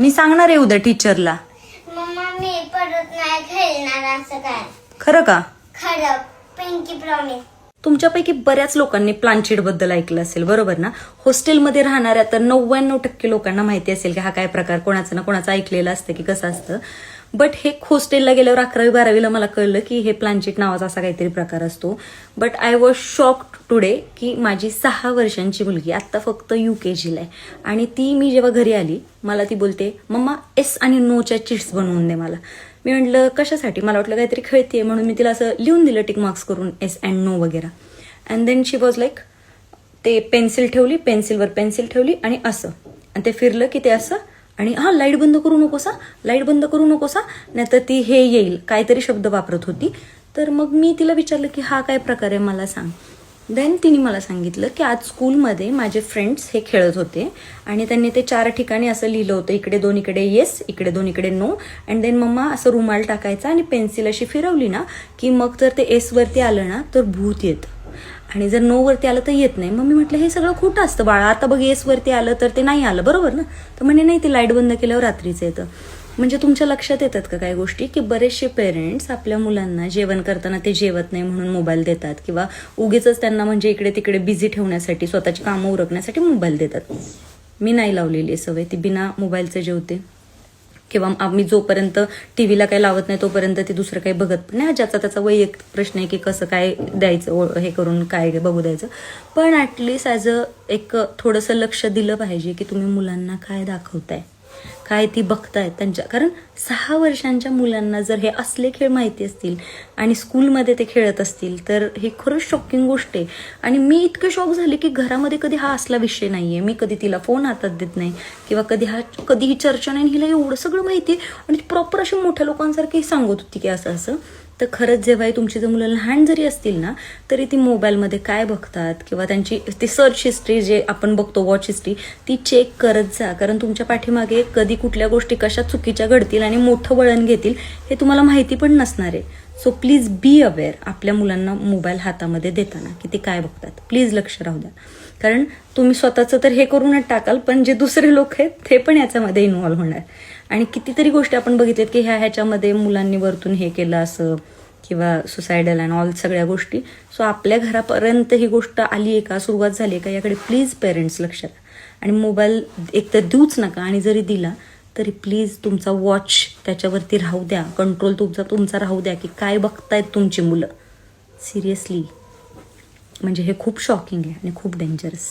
मी सांगणार आहे उद्या टीचरला. मम्मा मी परत नाही खेळणार असं काय. खरं का? खरं, पिंकी प्रॉमिस. तुमच्यापैकी बऱ्याच लोकांनी प्लांटशीट बद्दल ऐकलं असेल, बरोबर ना? हॉस्टेलमध्ये राहणाऱ्या तर 99% लोकांना माहिती असेल की हा काय प्रकार, कोणाचं ना कोणाचं ऐकलेलं असतं की कसं असतं. बट हे हॉस्टेलला गेल्यावर 11वी-12वीला मला कळलं की हे प्लांटशीट नावाचा असा काहीतरी प्रकार असतो. But I was shocked today की माझी 6 वर्षांची मुलगी आत्ता फक्त UKG ला आहे आणि ती मी जेव्हा घरी आली मला ती बोलते, मम्मा S आणि नोच्या चिट्स बनवून दे मला. मी म्हटलं कशासाठी? मला वाटलं काहीतरी खेळते म्हणून मी तिला असं लिहून दिलं टिक मार्क्स करून S अँड नो वगैरे. And then she was like, ते पेन्सिल ठेवली, पेन्सिलवर पेन्सिल ठेवली आणि असं, आणि ते फिरलं की ते असं, आणि हा लाईट बंद करू नकोसा, लाईट बंद करू नकोसा, नाहीतर ती हे येईल काहीतरी शब्द वापरत होती. तर मग मी तिला विचारलं की हा काय प्रकार आहे मला सांग. देन तिने मला सांगितलं की आज स्कूलमध्ये माझे फ्रेंड्स हे खेळत होते आणि त्यांनी ते 4 ठिकाणी असं लिहिलं होतं, इकडे 2 इकडे येस, इकडे 2 इकडे नो. अँड देन मम्मा असं रुमाल टाकायचा आणि पेन्सिल अशी फिरवली ना की मग जर ते एस वरती आलं ना तर भूत येतं आणि जर नो वरती आलं तर येत नाही. मग मी म्हटलं हे सगळं खोटं असतं बाळा, आता बघ एस वरती आलं तर ते नाही आलं, बरोबर ना? तर म्हणे नाही, ते लाईट बंद केल्यावर रात्रीचं येतं. म्हणजे तुमच्या लक्षात येतात का काही गोष्टी की बरेचसे पेरेंट्स आपल्या मुलांना जेवण करताना ते जेवत नाही म्हणून मोबाईल देतात किंवा उगीच त्यांना म्हणजे इकडे तिकडे बिझी ठेवण्यासाठी, स्वतःची कामं उरकण्यासाठी मोबाईल देतात. मी नाही लावलेली सवय, ती बिना मोबाईलचं जेवते किंवा आम्ही जोपर्यंत टीव्हीला काही लावत नाही तोपर्यंत ती दुसरं काही बघत पण नाही. ज्याचा त्याचा वैयक्तिक प्रश्न आहे की कसं काय द्यायचं, हे करून काय बघू द्यायचं. पण ॲटलिस्ट ॲज एक थोडंसं लक्ष दिलं पाहिजे की तुम्ही मुलांना काय दाखवताय, काय ती बघतायत त्यांच्या. कारण 6 वर्षांच्या मुलांना जर हे असले खेळ माहिती असतील आणि स्कूलमध्ये ते खेळत असतील तर ही खरंच शॉकिंग गोष्ट आहे. आणि मी इतके शॉक झाले की घरामध्ये कधी हा असला विषय नाहीये, मी कधी तिला फोन हातात देत नाही किंवा कधीही चर्चा नाही. हिला एवढं सगळं माहिती आणि प्रॉपर अशी मोठ्या लोकांसारखी सांगत होती की असं असं. तर खरंच जेव्हा तुमची जर मुलं लहान जरी असतील ना तरी ती मोबाईलमध्ये काय बघतात किंवा त्यांची ती सर्च हिस्ट्री जे आपण बघतो, वॉच हिस्ट्री, ती चेक करत जा. कारण तुमच्या पाठीमागे कधी कुठल्या गोष्टी कशा चुकीच्या घडतील आणि मोठं वळण घेतील हे तुम्हाला माहिती पण नसणार आहे. सो प्लीज बी अवेअर आपल्या मुलांना मोबाईल हातामध्ये देताना की ते काय बघतात. प्लीज लक्ष राहू द्या. कारण तुम्ही स्वतःचं तर हे करूनच टाकाल पण जे दुसरे लोक आहेत ते पण याच्यामध्ये इन्व्हॉल्व्ह होणार. आणि कितीतरी गोष्टी आपण बघितल्यात की ह्याच्यामध्ये मुलांनी वरतून हे केलं असं किंवा सुसायडल अँड ऑल सगळ्या गोष्टी. सो आपल्या घरापर्यंत ही गोष्ट आली आहे का, सुरुवात झाली आहे का, याकडे प्लीज पेरेंट्स लक्ष द्या. आणि मोबाईल एकतर देऊच नका आणि जरी दिला तरी प्लीज तुमचा वॉच त्याच्यावरती राहू द्या, कंट्रोल तुमचा राहू द्या की काय बघतायत तुमची मुलं. सिरियसली म्हणजे हे खूप शॉकिंग आहे आणि खूप डेंजरस.